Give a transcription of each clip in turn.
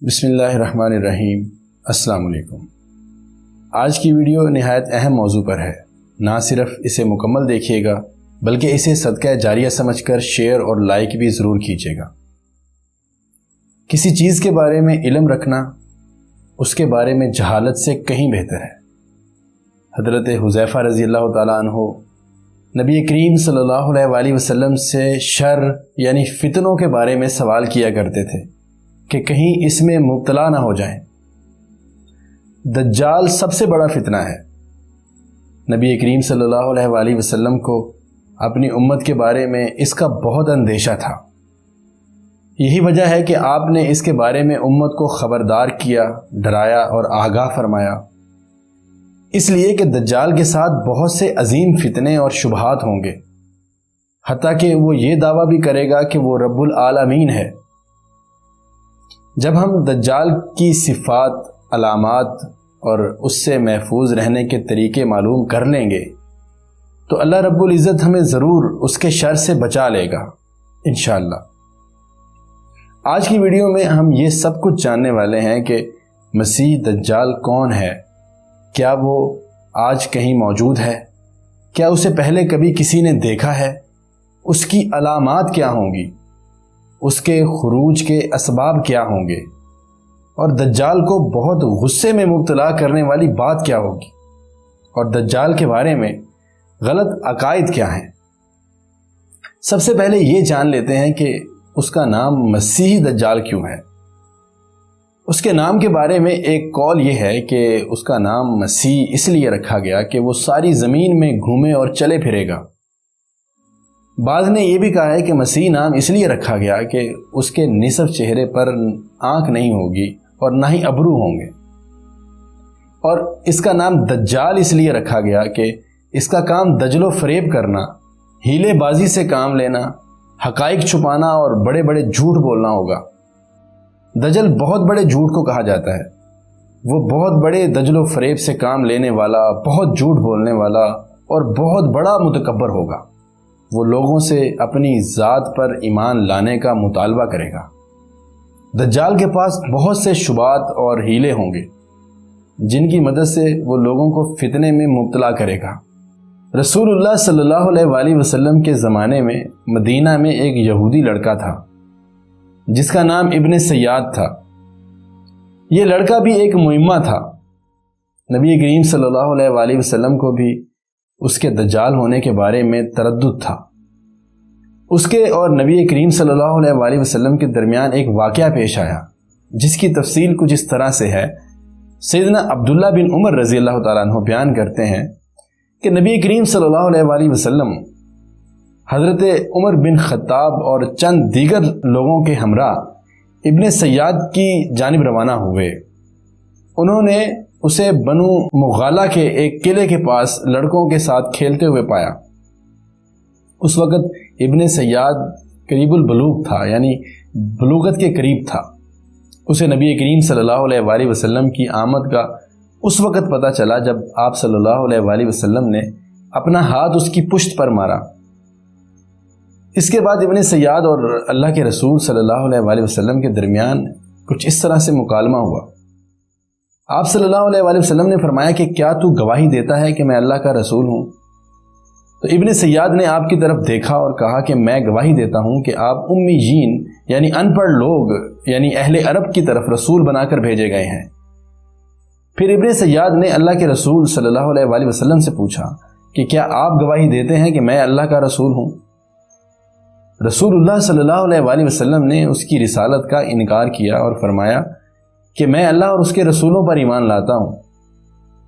بسم اللہ الرحمن الرحیم۔ السلام علیکم۔ آج کی ویڈیو نہایت اہم موضوع پر ہے۔ نہ صرف اسے مکمل دیکھیے گا بلکہ اسے صدقہ جاریہ سمجھ کر شیئر اور لائک بھی ضرور کیجیے گا۔ کسی چیز کے بارے میں علم رکھنا اس کے بارے میں جہالت سے کہیں بہتر ہے۔ حضرت حذیفہ رضی اللہ تعالیٰ عنہ نبی کریم صلی اللہ علیہ وآلہ وسلم سے شر یعنی فتنوں کے بارے میں سوال کیا کرتے تھے کہ کہیں اس میں مبتلا نہ ہو جائیں۔ دجال سب سے بڑا فتنہ ہے۔ نبی کریم صلی اللہ علیہ وآلہ وسلم کو اپنی امت کے بارے میں اس کا بہت اندیشہ تھا۔ یہی وجہ ہے کہ آپ نے اس کے بارے میں امت کو خبردار کیا، ڈرایا اور آگاہ فرمایا، اس لیے کہ دجال کے ساتھ بہت سے عظیم فتنے اور شبہات ہوں گے، حتیٰ کہ وہ یہ دعویٰ بھی کرے گا کہ وہ رب العالمین ہے۔ جب ہم دجال کی صفات، علامات اور اس سے محفوظ رہنے کے طریقے معلوم کر لیں گے تو اللہ رب العزت ہمیں ضرور اس کے شر سے بچا لے گا انشاءاللہ۔ آج کی ویڈیو میں ہم یہ سب کچھ جاننے والے ہیں کہ مسیح دجال کون ہے، کیا وہ آج کہیں موجود ہے، کیا اسے پہلے کبھی کسی نے دیکھا ہے، اس کی علامات کیا ہوں گی، اس کے خروج کے اسباب کیا ہوں گے، اور دجال کو بہت غصے میں مبتلا کرنے والی بات کیا ہوگی، اور دجال کے بارے میں غلط عقائد کیا ہیں۔ سب سے پہلے یہ جان لیتے ہیں کہ اس کا نام مسیح دجال کیوں ہے۔ اس کے نام کے بارے میں ایک قول یہ ہے کہ اس کا نام مسیح اس لیے رکھا گیا کہ وہ ساری زمین میں گھومے اور چلے پھرے گا۔ بعض نے یہ بھی کہا ہے کہ مسیح نام اس لیے رکھا گیا کہ اس کے نصف چہرے پر آنکھ نہیں ہوگی اور نہ ہی ابرو ہوں گے، اور اس کا نام دجال اس لیے رکھا گیا کہ اس کا کام دجل و فریب کرنا، ہیلے بازی سے کام لینا، حقائق چھپانا اور بڑے بڑے جھوٹ بولنا ہوگا۔ دجل بہت بڑے جھوٹ کو کہا جاتا ہے۔ وہ بہت بڑے دجل و فریب سے کام لینے والا، بہت جھوٹ بولنے والا اور بہت بڑا متکبر ہوگا۔ وہ لوگوں سے اپنی ذات پر ایمان لانے کا مطالبہ کرے گا۔ دجال کے پاس بہت سے شبہات اور ہیلے ہوں گے جن کی مدد سے وہ لوگوں کو فتنے میں مبتلا کرے گا۔ رسول اللہ صلی اللہ علیہ وآلہ وسلم کے زمانے میں مدینہ میں ایک یہودی لڑکا تھا جس کا نام ابن سیاد تھا۔ یہ لڑکا بھی ایک مہمہ تھا۔ نبی کریم صلی اللہ علیہ وآلہ وسلم کو بھی اس کے دجال ہونے کے بارے میں تردد تھا۔ اس کے اور نبی کریم صلی اللہ علیہ وآلہ وسلم کے درمیان ایک واقعہ پیش آیا جس کی تفصیل کچھ اس طرح سے ہے۔ سیدنا عبداللہ بن عمر رضی اللہ تعالیٰ عنہ بیان کرتے ہیں کہ نبی کریم صلی اللہ علیہ وآلہ وسلم حضرت عمر بن خطاب اور چند دیگر لوگوں کے ہمراہ ابن سیاد کی جانب روانہ ہوئے۔ انہوں نے اسے بنو مغالہ کے ایک قلعے کے پاس لڑکوں کے ساتھ کھیلتے ہوئے پایا۔ اس وقت ابن سیاد قریب البلوغ تھا، یعنی بلوغت کے قریب تھا۔ اسے نبی کریم صلی اللہ علیہ وآلہ وسلم کی آمد کا اس وقت پتہ چلا جب آپ صلی اللہ علیہ وآلہ وسلم نے اپنا ہاتھ اس کی پشت پر مارا۔ اس کے بعد ابن سیاد اور اللہ کے رسول صلی اللہ علیہ وآلہ وسلم کے درمیان کچھ اس طرح سے مکالمہ ہوا۔ آپ صلی اللہ علیہ وآلہ وسلم نے فرمایا کہ کیا تو گواہی دیتا ہے کہ میں اللہ کا رسول ہوں؟ تو ابن سیاد نے آپ کی طرف دیکھا اور کہا کہ میں گواہی دیتا ہوں کہ آپ امیین یعنی ان پڑھ لوگ یعنی اہل عرب کی طرف رسول بنا کر بھیجے گئے ہیں۔ پھر ابن سیاد نے اللہ کے رسول صلی اللہ علیہ وآلہ وسلم سے پوچھا کہ کیا آپ گواہی دیتے ہیں کہ میں اللہ کا رسول ہوں؟ رسول اللہ صلی اللہ علیہ وآلہ وسلم نے اس کی رسالت کا انکار کیا اور فرمایا کہ میں اللہ اور اس کے رسولوں پر ایمان لاتا ہوں۔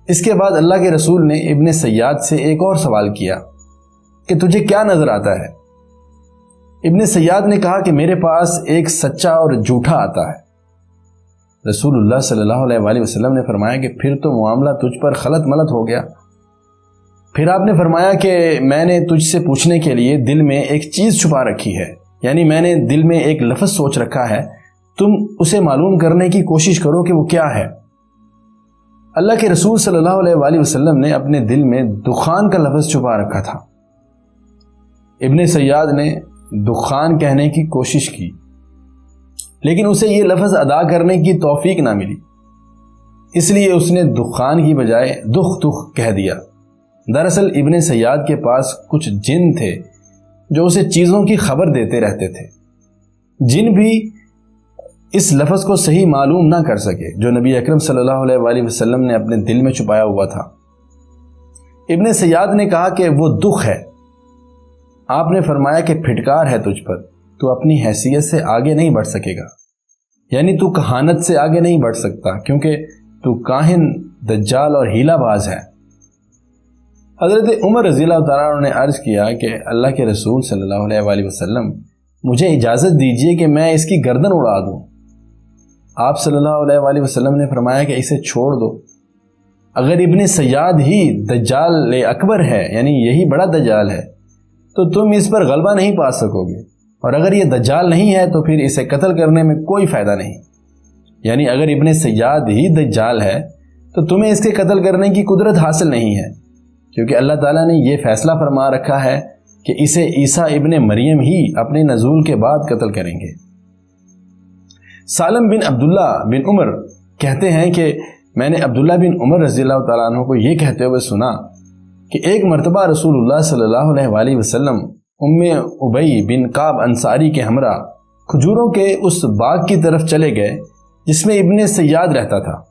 اس کے بعد اللہ کے رسول نے ابن سیاد سے ایک اور سوال کیا کہ تجھے کیا نظر آتا ہے؟ ابن سیاد نے کہا کہ میرے پاس ایک سچا اور جھوٹا آتا ہے۔ رسول اللہ صلی اللہ علیہ وآلہ وسلم نے فرمایا کہ پھر تو معاملہ تجھ پر خلط ملط ہو گیا۔ پھر آپ نے فرمایا کہ میں نے تجھ سے پوچھنے کے لیے دل میں ایک چیز چھپا رکھی ہے، یعنی میں نے دل میں ایک لفظ سوچ رکھا ہے، تم اسے معلوم کرنے کی کوشش کرو کہ وہ کیا ہے۔ اللہ کے رسول صلی اللہ علیہ وآلہ وسلم نے اپنے دل میں دخان کا لفظ چھپا رکھا تھا۔ ابن سیاد نے دخان کہنے کی کوشش کی لیکن اسے یہ لفظ ادا کرنے کی توفیق نہ ملی، اس لیے اس نے دخان کی بجائے دخ دخ کہہ دیا۔ دراصل ابن سیاد کے پاس کچھ جن تھے جو اسے چیزوں کی خبر دیتے رہتے تھے۔ جن بھی اس لفظ کو صحیح معلوم نہ کر سکے جو نبی اکرم صلی اللہ علیہ وآلہ وسلم نے اپنے دل میں چھپایا ہوا تھا۔ ابن سیاد نے کہا کہ وہ دکھ ہے۔ آپ نے فرمایا کہ پھٹکار ہے تجھ پر، تو اپنی حیثیت سے آگے نہیں بڑھ سکے گا، یعنی تو کہانت سے آگے نہیں بڑھ سکتا، کیونکہ تو کاہن، دجال اور ہیلا باز ہے۔ حضرت عمر رضی اللہ تعالیٰ عنہ نے عرض کیا کہ اللہ کے رسول صلی اللہ علیہ وآلہ وسلم، مجھے اجازت دیجیے کہ میں اس کی گردن اڑا دوں۔ آپ صلی اللہ علیہ وآلہ وسلم نے فرمایا کہ اسے چھوڑ دو، اگر ابن سیاد ہی دجال اکبر ہے، یعنی یہی بڑا دجال ہے، تو تم اس پر غلبہ نہیں پا سکو گے، اور اگر یہ دجال نہیں ہے تو پھر اسے قتل کرنے میں کوئی فائدہ نہیں، یعنی اگر ابن سیاد ہی دجال ہے تو تمہیں اس کے قتل کرنے کی قدرت حاصل نہیں ہے، کیونکہ اللہ تعالیٰ نے یہ فیصلہ فرما رکھا ہے کہ اسے عیسیٰ ابن مریم ہی اپنے نزول کے بعد قتل کریں گے۔ سالم بن عبداللہ بن عمر کہتے ہیں کہ میں نے عبداللہ بن عمر رضی اللہ تعالیٰ عنہ کو یہ کہتے ہوئے سنا کہ ایک مرتبہ رسول اللہ صلی اللہ علیہ وآلہ وسلم ام ابی بن کعب انصاری کے ہمراہ کھجوروں کے اس باغ کی طرف چلے گئے جس میں ابن سیاد رہتا تھا۔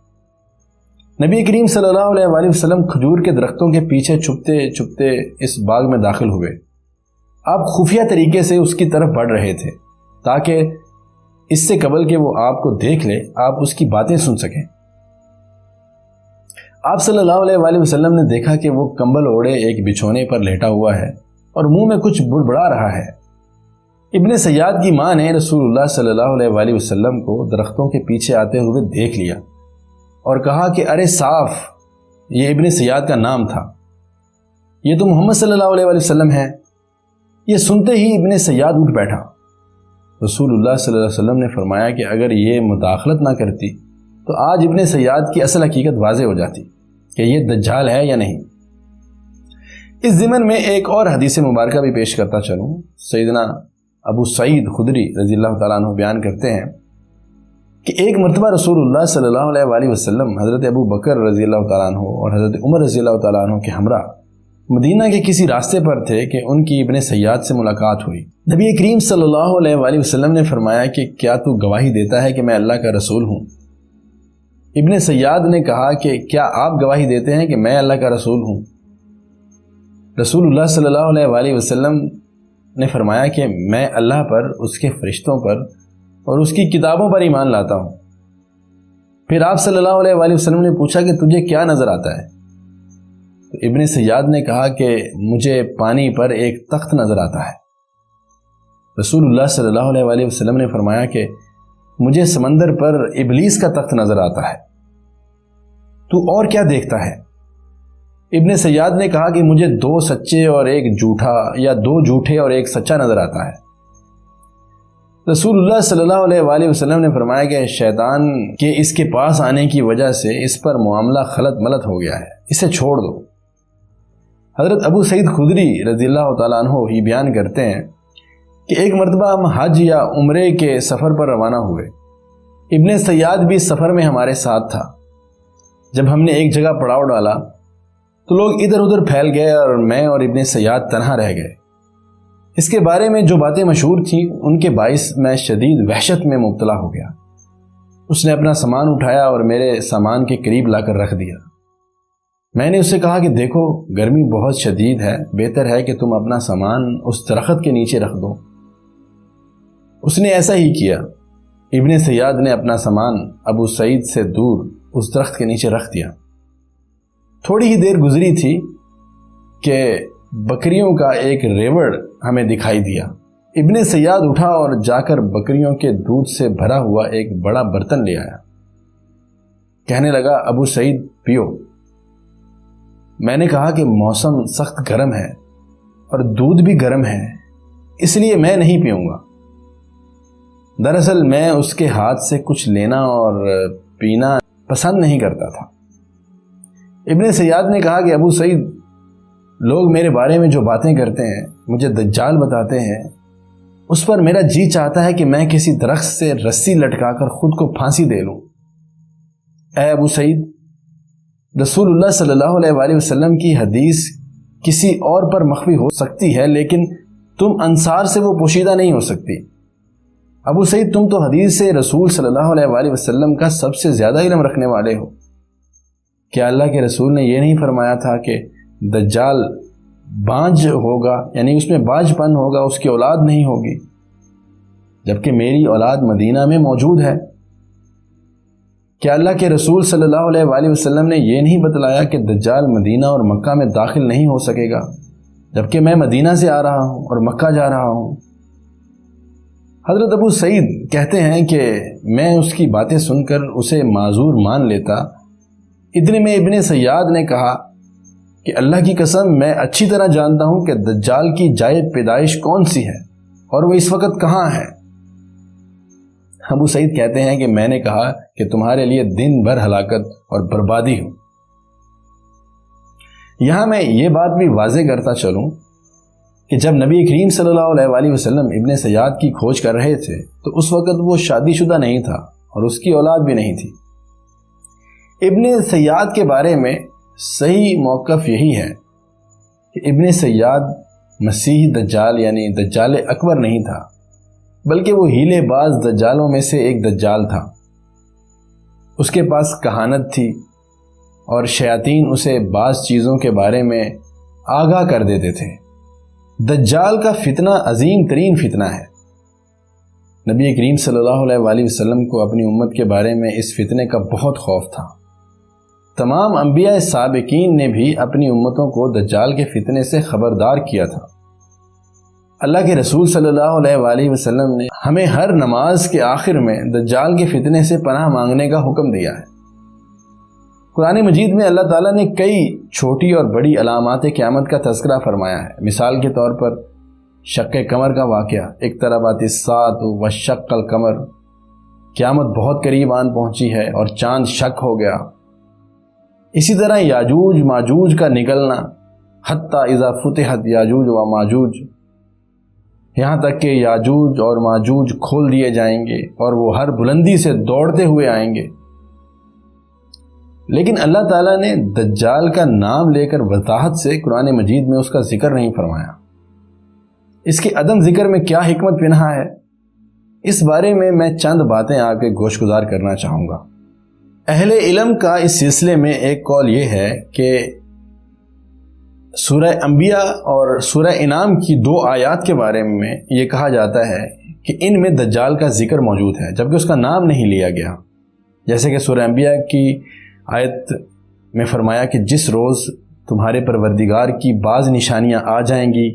نبی کریم صلی اللہ علیہ وآلہ وسلم کھجور کے درختوں کے پیچھے چھپتے چھپتے اس باغ میں داخل ہوئے۔ آپ خفیہ طریقے سے اس کی طرف بڑھ رہے تھے تاکہ اس سے قبل کہ وہ آپ کو دیکھ لے آپ اس کی باتیں سن سکیں۔ آپ صلی اللہ علیہ وآلہ وسلم نے دیکھا کہ وہ کمبل اوڑے ایک بچھونے پر لیٹا ہوا ہے اور منہ میں کچھ بڑبڑا رہا ہے۔ ابن سیاد کی ماں نے رسول اللہ صلی اللہ علیہ وآلہ وسلم کو درختوں کے پیچھے آتے ہوئے دیکھ لیا اور کہا کہ ارے صاف، یہ ابن سیاد کا نام تھا، یہ تو محمد صلی اللہ علیہ وآلہ وسلم ہے۔ یہ سنتے ہی ابن سیاد اٹھ بیٹھا۔ رسول اللہ صلی اللہ علیہ وسلم نے فرمایا کہ اگر یہ مداخلت نہ کرتی تو آج ابن سیاد کی اصل حقیقت واضح ہو جاتی کہ یہ دجال ہے یا نہیں۔ اس ضمن میں ایک اور حدیث مبارکہ بھی پیش کرتا چلوں۔ سیدنا ابو سعید خدری رضی اللہ تعالیٰ عنہ بیان کرتے ہیں کہ ایک مرتبہ رسول اللہ صلی اللہ علیہ وآلہ وسلم حضرت ابو بکر رضی اللہ تعالیٰ عنہ اور حضرت عمر رضی اللہ تعالیٰ عنہ کے ہمراہ مدینہ کے کسی راستے پر تھے کہ ان کی ابن سیاد سے ملاقات ہوئی۔ نبی کریم صلی اللہ علیہ وآلہ وسلم نے فرمایا کہ کیا تو گواہی دیتا ہے کہ میں اللہ کا رسول ہوں؟ ابن سیاد نے کہا کہ کیا آپ گواہی دیتے ہیں کہ میں اللہ کا رسول ہوں؟ رسول اللہ صلی اللہ علیہ وآلہ وسلم نے فرمایا کہ میں اللہ پر، اس کے فرشتوں پر اور اس کی کتابوں پر ایمان لاتا ہوں۔ پھر آپ صلی اللہ علیہ وآلہ وسلم نے پوچھا کہ تجھے کیا نظر آتا ہے؟ تو ابن سیاد نے کہا کہ مجھے پانی پر ایک تخت نظر آتا ہے۔ رسول اللہ صلی اللہ علیہ وآلہ وسلم نے فرمایا کہ مجھے سمندر پر ابلیس کا تخت نظر آتا ہے، تو اور کیا دیکھتا ہے؟ ابن سیاد نے کہا کہ مجھے 2 سچے اور ایک جھوٹا، یا 2 جھوٹے اور ایک سچا نظر آتا ہے۔ رسول اللہ صلی اللہ علیہ وآلہ وسلم نے فرمایا کہ شیطان کے اس کے پاس آنے کی وجہ سے اس پر معاملہ خلط ملط ہو گیا ہے، اسے چھوڑ دو۔ حضرت ابو سعید خدری رضی اللہ تعالیٰ عنہ ہی بیان کرتے ہیں کہ ایک مرتبہ ہم حج یا عمرے کے سفر پر روانہ ہوئے۔ ابن سیاد بھی سفر میں ہمارے ساتھ تھا۔ جب ہم نے ایک جگہ پڑاؤ ڈالا تو لوگ ادھر ادھر پھیل گئے اور میں اور ابن سیاد تنہا رہ گئے۔ اس کے بارے میں جو باتیں مشہور تھیں ان کے باعث میں شدید وحشت میں مبتلا ہو گیا۔ اس نے اپنا سامان اٹھایا اور میرے سامان کے قریب لا کر رکھ دیا۔ میں نے اس سے کہا کہ دیکھو گرمی بہت شدید ہے، بہتر ہے کہ تم اپنا سامان اس درخت کے نیچے رکھ دو۔ اس نے ایسا ہی کیا۔ ابن سیاد نے اپنا سامان ابو سعید سے دور اس درخت کے نیچے رکھ دیا۔ تھوڑی ہی دیر گزری تھی کہ بکریوں کا ایک ریوڑ ہمیں دکھائی دیا۔ ابن سیاد اٹھا اور جا کر بکریوں کے دودھ سے بھرا ہوا ایک بڑا برتن لے آیا۔ کہنے لگا ابو سعید پیو۔ میں نے کہا کہ موسم سخت گرم ہے اور دودھ بھی گرم ہے، اس لیے میں نہیں پیوں گا۔ دراصل میں اس کے ہاتھ سے کچھ لینا اور پینا پسند نہیں کرتا تھا۔ ابن سیاد نے کہا کہ ابو سعید، لوگ میرے بارے میں جو باتیں کرتے ہیں، مجھے دجال بتاتے ہیں، اس پر میرا جی چاہتا ہے کہ میں کسی درخت سے رسی لٹکا کر خود کو پھانسی دے لوں۔ اے ابو سعید، رسول اللہ صلی اللہ علیہ وآلہ وسلم کی حدیث کسی اور پر مخفی ہو سکتی ہے، لیکن تم انصار سے وہ پوشیدہ نہیں ہو سکتی۔ ابو سعید، تم تو حدیث سے رسول صلی اللہ علیہ وآلہ وسلم کا سب سے زیادہ علم رکھنے والے ہو۔ کیا اللہ کے رسول نے یہ نہیں فرمایا تھا کہ دجال بانج ہوگا، یعنی اس میں باج پن ہوگا، اس کی اولاد نہیں ہوگی، جبکہ میری اولاد مدینہ میں موجود ہے؟ کیا اللہ کے رسول صلی اللہ علیہ وآلہ وسلم نے یہ نہیں بتلایا کہ دجال مدینہ اور مکہ میں داخل نہیں ہو سکے گا، جبکہ میں مدینہ سے آ رہا ہوں اور مکہ جا رہا ہوں؟ حضرت ابو سعید کہتے ہیں کہ میں اس کی باتیں سن کر اسے معذور مان لیتا۔ اتنے میں ابن سیاد نے کہا کہ اللہ کی قسم، میں اچھی طرح جانتا ہوں کہ دجال کی جائے پیدائش کون سی ہے اور وہ اس وقت کہاں ہے۔ ابو سعید کہتے ہیں کہ میں نے کہا کہ تمہارے لیے دن بھر ہلاکت اور بربادی ہو۔ یہاں میں یہ بات بھی واضح کرتا چلوں کہ جب نبی کریم صلی اللہ علیہ وآلہ وسلم ابن سیاد کی کھوج کر رہے تھے تو اس وقت وہ شادی شدہ نہیں تھا اور اس کی اولاد بھی نہیں تھی۔ ابن سیاد کے بارے میں صحیح موقف یہی ہے کہ ابن سیاد مسیح دجال یعنی دجال اکبر نہیں تھا، بلکہ وہ ہیلے باز دجالوں میں سے ایک دجال تھا۔ اس کے پاس کہانت تھی اور شیاطین اسے بعض چیزوں کے بارے میں آگاہ کر دیتے تھے۔ دجال کا فتنہ عظیم ترین فتنہ ہے۔ نبی کریم صلی اللہ علیہ وآلہ وسلم کو اپنی امت کے بارے میں اس فتنے کا بہت خوف تھا۔ تمام انبیاء سابقین نے بھی اپنی امتوں کو دجال کے فتنے سے خبردار کیا تھا۔ اللہ کے رسول صلی اللہ علیہ وآلہ وسلم نے ہمیں ہر نماز کے آخر میں دجال کے فتنے سے پناہ مانگنے کا حکم دیا ہے۔ قرآن مجید میں اللہ تعالیٰ نے کئی چھوٹی اور بڑی علامات قیامت کا تذکرہ فرمایا ہے۔ مثال کے طور پر شق قمر کا واقعہ، اقتربت الساعۃ وانشق القمر، قیامت بہت قریب آن پہنچی ہے اور چاند شق ہو گیا۔ اسی طرح یاجوج ماجوج کا نکلنا، حتی اذا فتحت یاجوج و ماجوج، یہاں تک کہ یاجوج اور ماجوج کھول دیے جائیں گے اور وہ ہر بلندی سے دوڑتے ہوئے آئیں گے۔ لیکن اللہ تعالیٰ نے دجال کا نام لے کر وضاحت سے قرآن مجید میں اس کا ذکر نہیں فرمایا۔ اس کے عدم ذکر میں کیا حکمت پنہا ہے، اس بارے میں میں چند باتیں آپ کے گوش گزار کرنا چاہوں گا۔ اہل علم کا اس سلسلے میں ایک قول یہ ہے کہ سورہ انبیاء اور سورہ انعام کی 2 آیات کے بارے میں یہ کہا جاتا ہے کہ ان میں دجال کا ذکر موجود ہے، جبکہ اس کا نام نہیں لیا گیا۔ جیسے کہ سورہ انبیاء کی آیت میں فرمایا کہ جس روز تمہارے پروردگار کی بعض نشانیاں آ جائیں گی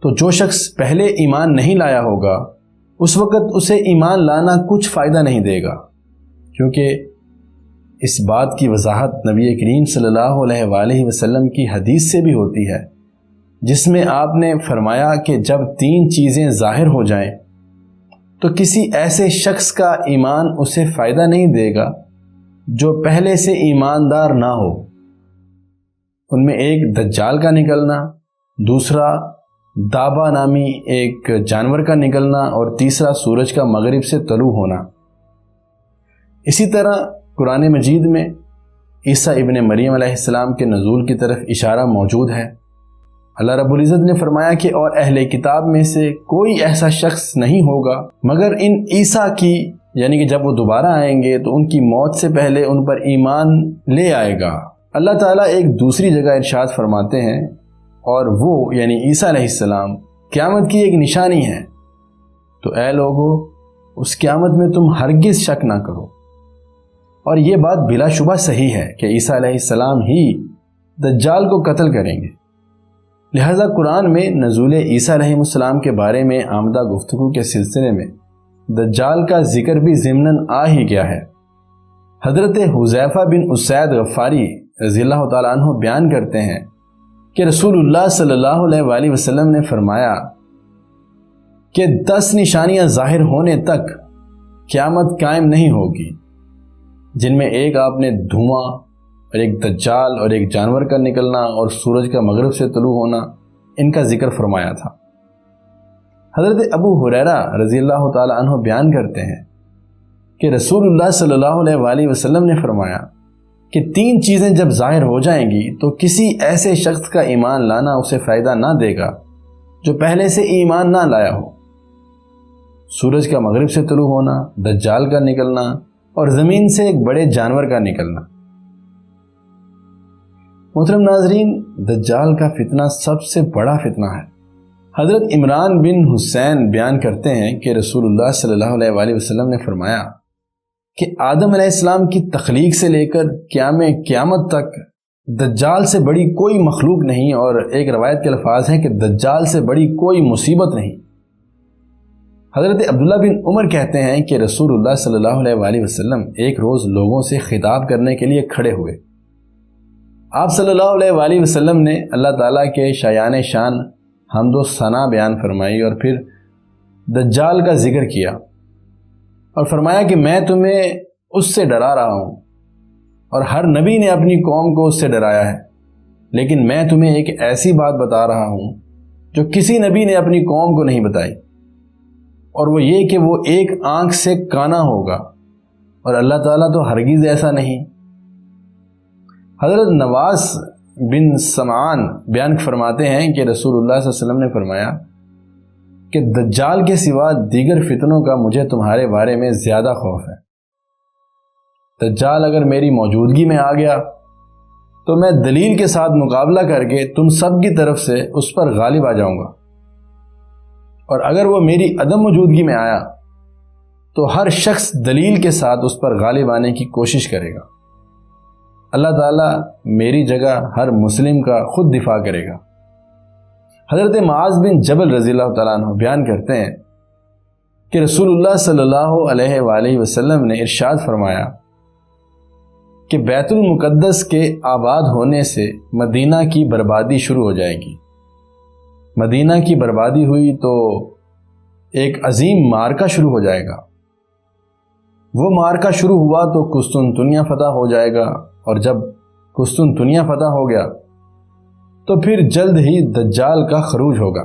تو جو شخص پہلے ایمان نہیں لایا ہوگا اس وقت اسے ایمان لانا کچھ فائدہ نہیں دے گا، کیونکہ اس بات کی وضاحت نبی کریم صلی اللہ علیہ وآلہ وسلم کی حدیث سے بھی ہوتی ہے، جس میں آپ نے فرمایا کہ جب 3 چیزیں ظاہر ہو جائیں تو کسی ایسے شخص کا ایمان اسے فائدہ نہیں دے گا جو پہلے سے ایماندار نہ ہو۔ ان میں ایک دجال کا نکلنا، دوسرا دابا نامی ایک جانور کا نکلنا، اور تیسرا سورج کا مغرب سے طلوع ہونا۔ اسی طرح قرآن مجید میں عیسیٰ ابن مریم علیہ السلام کے نزول کی طرف اشارہ موجود ہے۔ اللہ رب العزت نے فرمایا کہ اور اہل کتاب میں سے کوئی ایسا شخص نہیں ہوگا مگر ان عیسیٰ کی، یعنی کہ جب وہ دوبارہ آئیں گے تو ان کی موت سے پہلے ان پر ایمان لے آئے گا۔ اللہ تعالیٰ ایک دوسری جگہ ارشاد فرماتے ہیں، اور وہ یعنی عیسیٰ علیہ السلام قیامت کی ایک نشانی ہے، تو اے لوگو اس قیامت میں تم ہرگز شک نہ کرو۔ اور یہ بات بلا شبہ صحیح ہے کہ عیسیٰ علیہ السلام ہی دجال کو قتل کریں گے۔ لہذا قرآن میں نزول عیسیٰ علیہ السلام کے بارے میں آمدہ گفتگو کے سلسلے میں دجال کا ذکر بھی ضمناً آ ہی گیا ہے۔ حضرت حذیفہ بن اسید غفاری رضی اللہ تعالیٰ عنہ بیان کرتے ہیں کہ رسول اللہ صلی اللہ علیہ وآلہ وسلم نے فرمایا کہ 10 نشانیاں ظاہر ہونے تک قیامت قائم نہیں ہوگی، جن میں ایک آپ نے دھواں اور ایک دجال اور ایک جانور کا نکلنا اور سورج کا مغرب سے طلوع ہونا، ان کا ذکر فرمایا تھا۔ حضرت ابو ہریرہ رضی اللہ تعالی عنہ بیان کرتے ہیں کہ رسول اللہ صلی اللہ علیہ وآلہ وسلم نے فرمایا کہ 3 چیزیں جب ظاہر ہو جائیں گی تو کسی ایسے شخص کا ایمان لانا اسے فائدہ نہ دے گا جو پہلے سے ایمان نہ لایا ہو: سورج کا مغرب سے طلوع ہونا، دجال کا نکلنا، اور زمین سے ایک بڑے جانور کا نکلنا۔ محترم ناظرین، دجال کا فتنہ سب سے بڑا فتنہ ہے۔ حضرت عمران بن حسین بیان کرتے ہیں کہ رسول اللہ صلی اللہ علیہ وآلہ وسلم نے فرمایا کہ آدم علیہ السلام کی تخلیق سے لے کر قیامت تک دجال سے بڑی کوئی مخلوق نہیں، اور ایک روایت کے الفاظ ہیں کہ دجال سے بڑی کوئی مصیبت نہیں۔ حضرت عبداللہ بن عمر کہتے ہیں کہ رسول اللہ صلی اللہ علیہ وآلہ وسلم ایک روز لوگوں سے خطاب کرنے کے لیے کھڑے ہوئے۔ آپ صلی اللہ علیہ وآلہ وسلم نے اللہ تعالیٰ کے شایان شان حمد و ثنا بیان فرمائی اور پھر دجال کا ذکر کیا اور فرمایا کہ میں تمہیں اس سے ڈرا رہا ہوں، اور ہر نبی نے اپنی قوم کو اس سے ڈرایا ہے، لیکن میں تمہیں ایک ایسی بات بتا رہا ہوں جو کسی نبی نے اپنی قوم کو نہیں بتائی، اور وہ یہ کہ وہ ایک آنکھ سے کانا ہوگا، اور اللہ تعالیٰ تو ہرگز ایسا نہیں۔ حضرت نواس بن سمعان بیان فرماتے ہیں کہ رسول اللہ صلی اللہ علیہ وسلم نے فرمایا کہ دجال کے سوا دیگر فتنوں کا مجھے تمہارے بارے میں زیادہ خوف ہے۔ دجال اگر میری موجودگی میں آ گیا تو میں دلیل کے ساتھ مقابلہ کر کے تم سب کی طرف سے اس پر غالب آ جاؤں گا، اور اگر وہ میری عدم موجودگی میں آیا تو ہر شخص دلیل کے ساتھ اس پر غالب آنے کی کوشش کرے گا۔ اللہ تعالیٰ میری جگہ ہر مسلم کا خود دفاع کرے گا۔ حضرت معاذ بن جبل رضی اللہ تعالیٰ عنہ بیان کرتے ہیں کہ رسول اللہ صلی اللہ علیہ وآلہ وسلم نے ارشاد فرمایا کہ بیت المقدس کے آباد ہونے سے مدینہ کی بربادی شروع ہو جائے گی۔ مدینہ کی بربادی ہوئی تو ایک عظیم معرکہ شروع ہو جائے گا۔ وہ معرکہ شروع ہوا تو قسطنطنیہ فتح ہو جائے گا، اور جب قسطنطنیہ فتح ہو گیا تو پھر جلد ہی دجال کا خروج ہوگا۔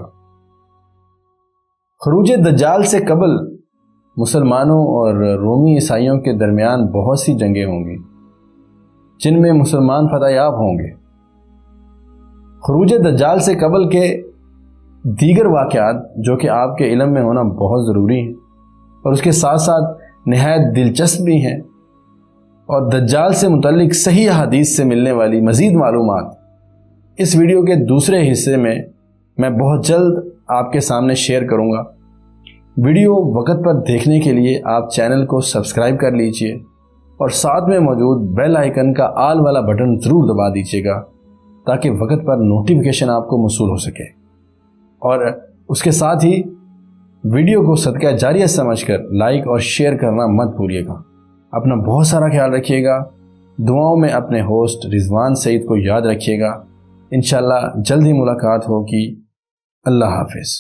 خروج دجال سے قبل مسلمانوں اور رومی عیسائیوں کے درمیان بہت سی جنگیں ہوں گی جن میں مسلمان فتح یاب ہوں گے۔ خروج دجال سے قبل کے دیگر واقعات جو کہ آپ کے علم میں ہونا بہت ضروری ہیں اور اس کے ساتھ ساتھ نہایت دلچسپ بھی ہیں، اور دجال سے متعلق صحیح احادیث سے ملنے والی مزید معلومات اس ویڈیو کے دوسرے حصے میں بہت جلد آپ کے سامنے شیئر کروں گا۔ ویڈیو وقت پر دیکھنے کے لیے آپ چینل کو سبسکرائب کر لیجئے اور ساتھ میں موجود بیل آئیکن کا آل والا بٹن ضرور دبا دیجیے گا تاکہ وقت پر نوٹیفیکیشن آپ کو موصول ہو سکے، اور اس کے ساتھ ہی ویڈیو کو صدقہ جاریہ سمجھ کر لائک اور شیئر کرنا مت بھولیے گا۔ اپنا بہت سارا خیال رکھیے گا۔ دعاؤں میں اپنے ہوسٹ رضوان سعید کو یاد رکھیے گا۔ انشاءاللہ جلد ہی ملاقات ہوگی۔ اللہ حافظ۔